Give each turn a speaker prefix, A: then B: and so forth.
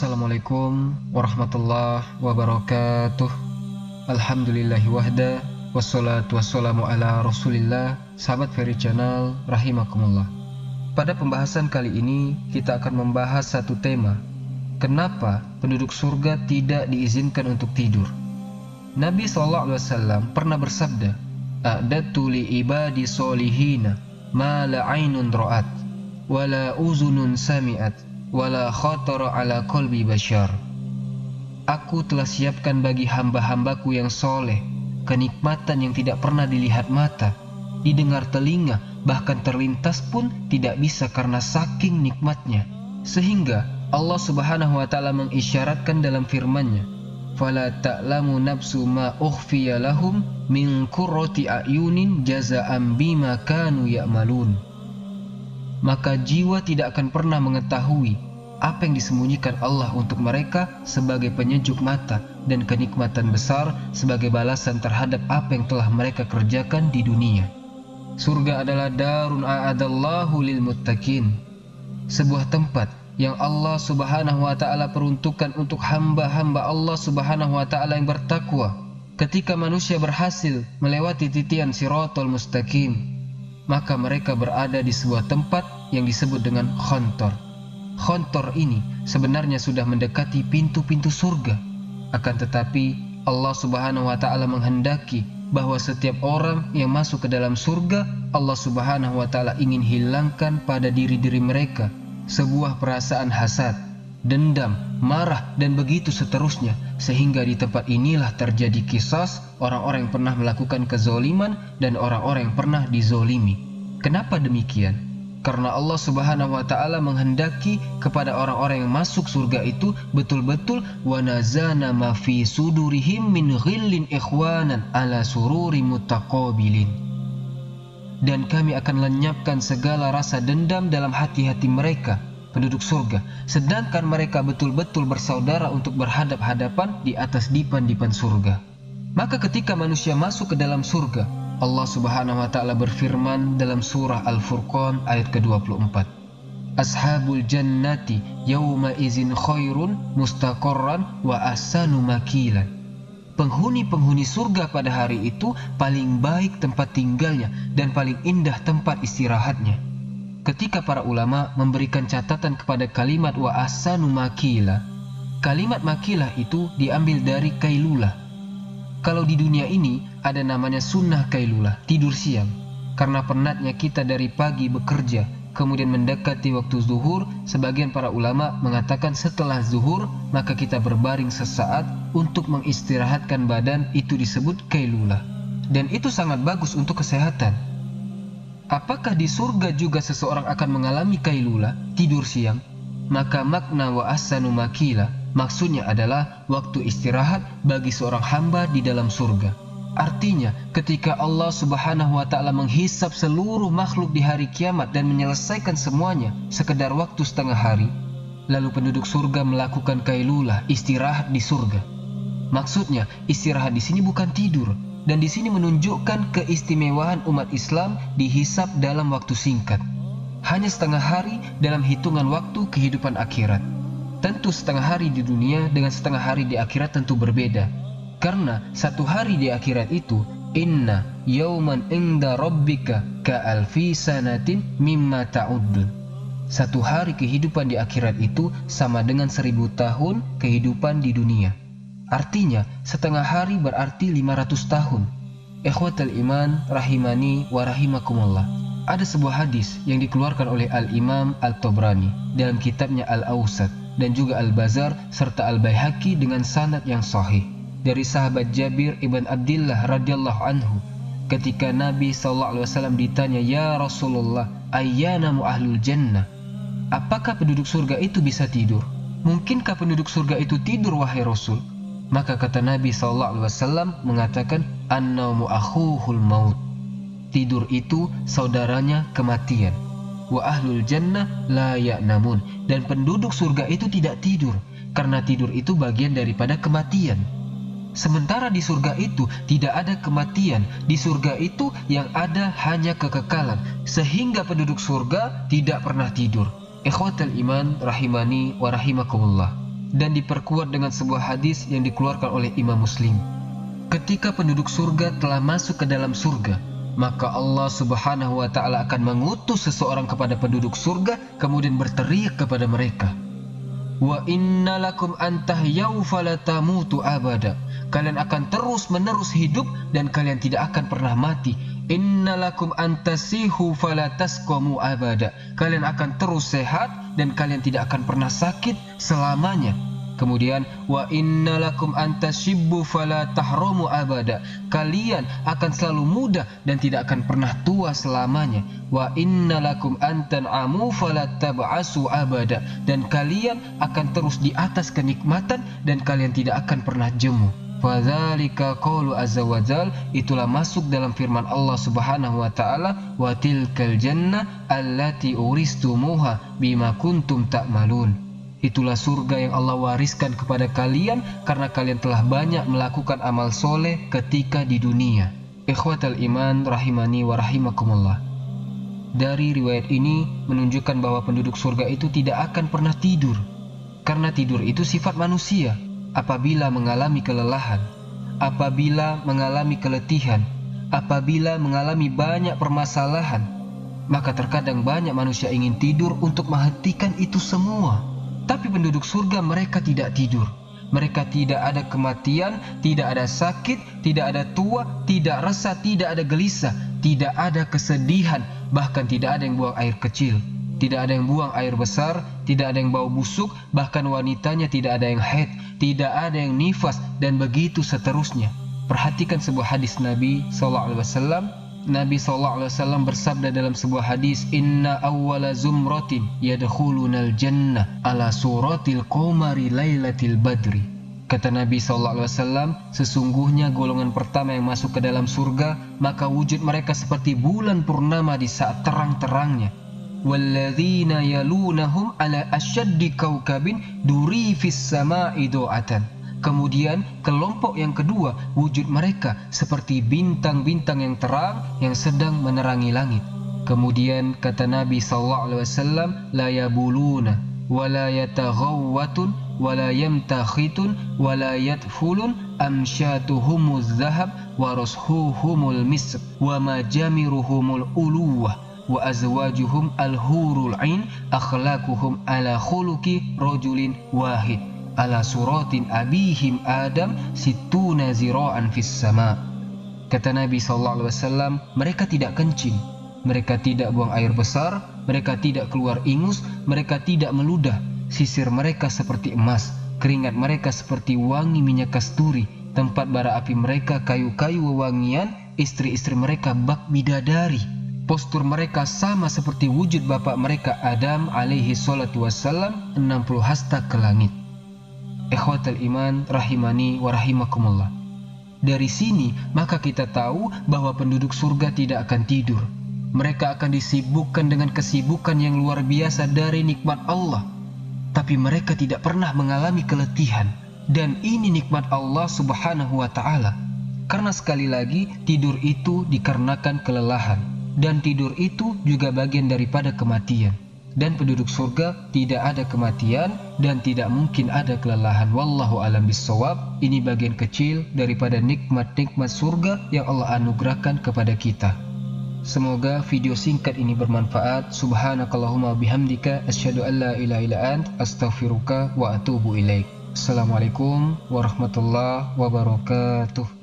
A: Assalamualaikum warahmatullahi wabarakatuh. Alhamdulillahi wahda, wassalatu wassalamu ala rasulillah. Sahabat Ferry Channel, rahimakumullah. Pada pembahasan kali ini kita akan membahas satu tema. Kenapa penduduk surga tidak diizinkan untuk tidur? Nabi SAW pernah bersabda, "A'dadtu li ibadi solihina ma la ainun ra'at wala uzunun sami'at wala khatara ala qalbi bashar." Aku telah siapkan bagi hamba-hambaku yang soleh kenikmatan yang tidak pernah dilihat mata, didengar telinga, bahkan terlintas pun tidak bisa karena saking nikmatnya. Sehingga Allah Subhanahu wa ta'ala mengisyaratkan dalam firman-Nya, "Fala ta'lamu nafsu ma ukhfiya lahum min qurrati a'yunin jazaa'an bima kanu ya'malun." Maka jiwa tidak akan pernah mengetahui apa yang disembunyikan Allah untuk mereka sebagai penyejuk mata dan kenikmatan besar sebagai balasan terhadap apa yang telah mereka kerjakan di dunia. Surga adalah darun a'adallahu lil muttaqin, sebuah tempat yang Allah Subhanahu wa ta'ala peruntukkan untuk hamba-hamba Allah Subhanahu wa ta'ala yang bertakwa. Ketika manusia berhasil melewati titian Shiratal Mustaqim, maka mereka berada di sebuah tempat yang disebut dengan Khontor. Khontor ini sebenarnya sudah mendekati pintu-pintu surga. Akan tetapi Allah Subhanahu wa ta'ala menghendaki bahwa setiap orang yang masuk ke dalam surga, Allah Subhanahu wa ta'ala ingin hilangkan pada diri-diri mereka sebuah perasaan hasad, dendam, marah, dan begitu seterusnya, sehingga di tempat inilah terjadi qisas orang-orang yang pernah melakukan kezoliman dan orang-orang yang pernah dizolimi. Kenapa demikian? Karena Allah Subhanahu wa ta'ala menghendaki kepada orang-orang yang masuk surga itu betul-betul wa nazana ma fi sudurihim min ghillin ikhwanan ala sururi mutaqabilin. Dan kami akan lenyapkan segala rasa dendam dalam hati-hati mereka, penduduk surga, sedangkan mereka betul-betul bersaudara untuk berhadap-hadapan di atas dipan-dipan surga. Maka ketika manusia masuk ke dalam surga, Allah Subhanahu wa ta'ala berfirman dalam surah Al-Furqan ayat ke-24, "Ashabul jannati yawma izin khairun mustaqarran wa ahsanu makilan." Penghuni-penghuni surga pada hari itu paling baik tempat tinggalnya dan paling indah tempat istirahatnya. Ketika para ulama memberikan catatan kepada kalimat wa ahsanu makila, kalimat makilah itu diambil dari kailulah. Kalau di dunia ini ada namanya sunnah kailulah, tidur siang. Karena penatnya kita dari pagi bekerja, kemudian mendekati waktu zuhur, sebagian para ulama mengatakan setelah zuhur maka kita berbaring sesaat untuk mengistirahatkan badan, itu disebut kailulah. Dan itu sangat bagus untuk kesehatan. Apakah di surga juga seseorang akan mengalami kailulah, tidur siang? Maka makna wa ahsanu makila maksudnya adalah waktu istirahat bagi seorang hamba di dalam surga. Artinya ketika Allah Subhanahu wa ta'ala menghisap seluruh makhluk di hari kiamat dan menyelesaikan semuanya sekedar waktu setengah hari, lalu penduduk surga melakukan kailulah, istirahat di surga. Maksudnya istirahat di sini bukan tidur, dan di sini menunjukkan keistimewaan umat Islam dihisap dalam waktu singkat. Hanya setengah hari dalam hitungan waktu kehidupan akhirat. Tentu setengah hari di dunia dengan setengah hari di akhirat tentu berbeda. Karena satu hari di akhirat itu, inna yauman inda rabbika ka'alfi sanatin mimma ta'uddun. Satu hari kehidupan di akhirat itu sama dengan 1000 tahun kehidupan di dunia. Artinya setengah hari berarti 500 tahun. Ikhwatal iman rahimani wa rahimakumullah. Ada sebuah hadis yang dikeluarkan oleh Al-Imam Al-Tabrani dalam kitabnya Al-Awsat dan juga Al-Bazar serta Al-Baihaqi dengan sanad yang sahih dari sahabat Jabir ibn Abdillah radhiyallahu anhu, ketika Nabi SAW ditanya, "Ya Rasulullah, ayyanamu ahlul jannah?" Apakah penduduk surga itu bisa tidur? Mungkinkah penduduk surga itu tidur, wahai Rasul? Maka kata Nabi SAW mengatakan, "An-naumu akhuhul maut." Tidur itu saudaranya kematian. Wa ahlul jannah la ya'namun. Dan penduduk surga itu tidak tidur, karena tidur itu bagian daripada kematian. Sementara di surga itu tidak ada kematian. Di surga itu yang ada hanya kekekalan, sehingga penduduk surga tidak pernah tidur. Ikhwatal iman rahimani wa rahimakumullah. dan diperkuat dengan sebuah hadis yang dikeluarkan oleh Imam Muslim. Ketika penduduk surga telah masuk ke dalam surga, maka Allah Subhanahu wa ta'ala akan mengutus seseorang kepada penduduk surga, kemudian berteriak kepada mereka, "Wa inna lakum an tahyau fala tamutu abada." Kalian akan terus menerus hidup dan kalian tidak akan pernah mati. "Inna lakum an tasihu fala tasqamu abada." Kalian akan terus sehat dan kalian tidak akan pernah sakit selamanya. Kemudian, "Wa inna lakum an tashibbu fala tahramu abada." Kalian akan selalu muda dan tidak akan pernah tua selamanya. "Wa inna lakum an tan'amu fala tab'asu abada." Dan kalian akan terus di atas kenikmatan dan kalian tidak akan pernah jemu. Fadzalika qaulu azza wa jal, itulah masuk dalam firman Allah Subhanahu wa ta'ala, "Wa tilkal jannah allati uristumuha bima kuntum ta'malun." Itulah surga yang Allah wariskan kepada kalian karena kalian telah banyak melakukan amal soleh ketika di dunia. Ikhwatal iman rahimani wa rahimakumullah. Dari riwayat ini menunjukkan bahwa penduduk surga itu tidak akan pernah tidur, karena tidur itu sifat manusia. Apabila mengalami kelelahan, apabila mengalami keletihan, apabila mengalami banyak permasalahan, maka terkadang banyak manusia ingin tidur untuk menghentikan itu semua. Tapi penduduk surga mereka tidak tidur. Mereka tidak ada kematian, tidak ada sakit, tidak ada tua, tidak resah, tidak ada gelisah, tidak ada kesedihan, bahkan tidak ada yang buang air kecil, tidak ada yang buang air besar, tidak ada yang bau busuk, bahkan wanitanya tidak ada yang haid, tidak ada yang nifas, dan begitu seterusnya. Perhatikan sebuah hadis Nabi SAW. Nabi SAW bersabda dalam sebuah hadis, "Inna awwala zumratin yadkhulunal jannah ala suratil qamari lailatil badri." Kata Nabi SAW, sesungguhnya golongan pertama yang masuk ke dalam surga, maka wujud mereka seperti bulan purnama di saat terang-terangnya. "Walladzina yalunahum ala asyaddi kaukabin duri fis sama'i do'atan." Kemudian kelompok yang kedua, wujud mereka seperti bintang-bintang yang terang yang sedang menerangi langit. Kemudian kata Nabi SAW, "La yabuluna wa la yataghawwatun wa la yamtakhitun wa la yadfulun amsyatuhumuz zahab wa rashuhumul misr wa majamiruhumul uluwah wa azwajuhum al-hurul ain akhlaquhum ala khuluqi rajulin wahid ala suratin abihim Adam situna zira'an fis sama." Kata Nabi SAW, mereka tidak kencing, mereka tidak buang air besar, mereka tidak keluar ingus, mereka tidak meludah. Sisir mereka seperti emas, keringat mereka seperti wangi minyak kasturi, tempat bara api mereka kayu-kayu wewangian, istri-istri mereka bak bidadari. Postur mereka sama seperti wujud bapak mereka Adam alaihi salatu wassalam 60 hasta ke langit. Ikhwatal iman rahimani wa rahimakumullah. Dari sini maka kita tahu bahwa penduduk surga tidak akan tidur. Mereka akan disibukkan dengan kesibukan yang luar biasa dari nikmat Allah. Tapi mereka tidak pernah mengalami keletihan. Dan ini nikmat Allah Subhanahu wa ta'ala. Karena sekali lagi tidur itu dikarenakan kelelahan. Dan tidur itu juga bagian daripada kematian. Dan penduduk surga tidak ada kematian dan tidak mungkin ada kelelahan. Wallahu alam bissawab. Ini bagian kecil daripada nikmat-nikmat surga yang Allah anugerahkan kepada kita. Semoga video singkat ini bermanfaat. Subhanakallahumma bihamdika asyhadu an la ilaha illa ant astaghfiruka wa atubu ilaik. Assalamualaikum warahmatullahi wabarakatuh.